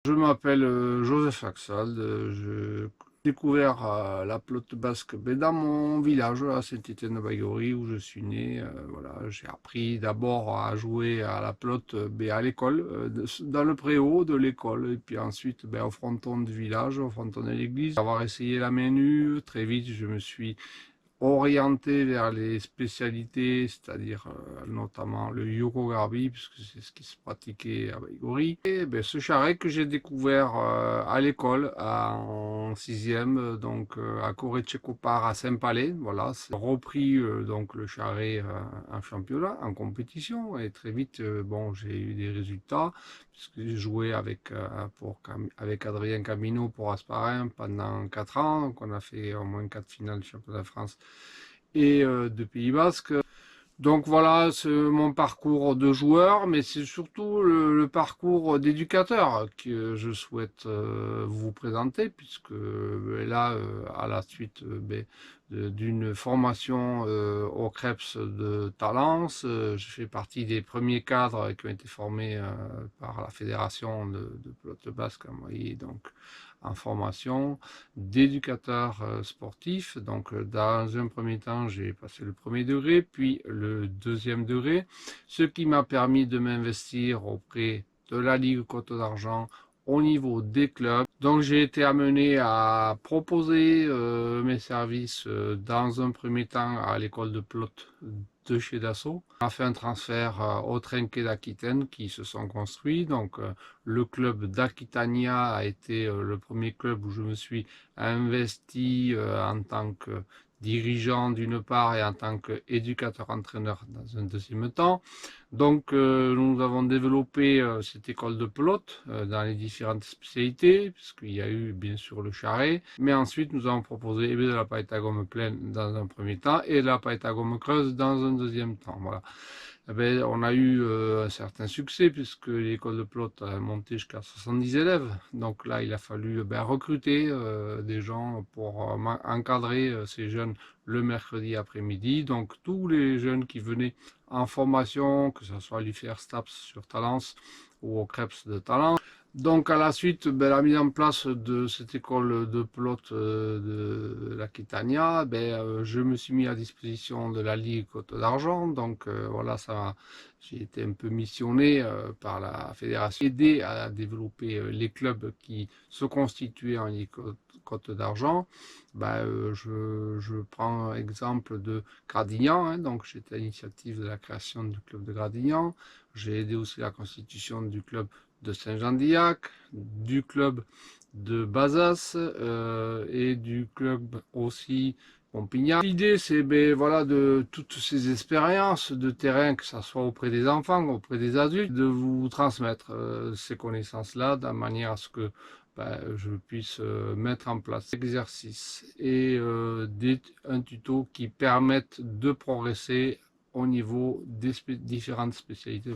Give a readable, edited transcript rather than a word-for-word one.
Je m'appelle Joseph Axald, j'ai découvert la pelote basque dans mon village, à Saint-Étienne-de-Baïgorry, où je suis né. Voilà, j'ai appris d'abord à jouer à la pelote à l'école, dans le préau de l'école, et puis ensuite au fronton du village, au fronton de l'église. Avoir essayé la main nue, très vite je me suis orienté vers les spécialités, c'est-à-dire notamment le Yoko-Garbi, puisque c'est ce qui se pratiquait à Baïgorry. Et ce charret que j'ai découvert à l'école en sixième, donc à Corée-Tchécopar à Saint-Palais, voilà, c'est repris donc le charret en championnat, en compétition, et très vite, bon, j'ai eu des résultats, puisque j'ai joué avec Adrien Camino pour Asparin pendant 4 ans, donc on a fait au moins 4 finales du championnat de France et de Pays Basque. Donc voilà, c'est mon parcours de joueur, mais c'est surtout le parcours d'éducateur que je souhaite vous présenter, puisque là, à la suite d'une formation au CREPS de Talence, je fais partie des premiers cadres qui ont été formés par la fédération de pelote basque, donc en formation d'éducateur sportif. Donc dans un premier temps, j'ai passé le premier degré, puis le deuxième degré, ce qui m'a permis de m'investir auprès de la Ligue Côte d'Argent au niveau des clubs. Donc j'ai été amené à proposer mes services dans un premier temps à l'école de pelote de chez Dassault. On a fait un transfert au Trinquet d'Aquitaine qui se sont construits. Donc le club d'Aquitania a été le premier club où je me suis investi en tant que dirigeant d'une part et en tant qu'éducateur-entraîneur dans un deuxième temps. Donc nous avons développé cette école de pelote dans les différentes spécialités, puisqu'il y a eu bien sûr le charret, mais ensuite nous avons proposé de la paille à gomme pleine dans un premier temps et de la paille à gomme creuse dans un deuxième temps. Voilà. On a eu un certain succès puisque l'école de pelote a monté jusqu'à 70 élèves. Donc là, il a fallu recruter des gens pour encadrer ces jeunes le mercredi après-midi. Donc tous les jeunes qui venaient en formation, que ce soit à l'UFR STAPS sur Talence ou au CREPS de Talence. Donc à la suite, la mise en place de cette école de pelote de l'Aquitania, je me suis mis à disposition de la Ligue Côte d'Argent. Donc voilà, j'ai été un peu missionné par la fédération, aidé à développer les clubs qui se constituaient en Ligue Côte d'Argent. Je prends exemple de Gradignan, hein, donc j'étais à l'initiative de la création du club de Gradignan. J'ai aidé aussi la constitution du club de Saint-Jean-d'Illac, du club de Bazas et du club aussi Pompignan. L'idée c'est voilà, de toutes ces expériences de terrain, que ce soit auprès des enfants, auprès des adultes, de vous transmettre ces connaissances-là de manière à ce que je puisse mettre en place des exercices et un tuto qui permettent de progresser au niveau des différentes spécialités.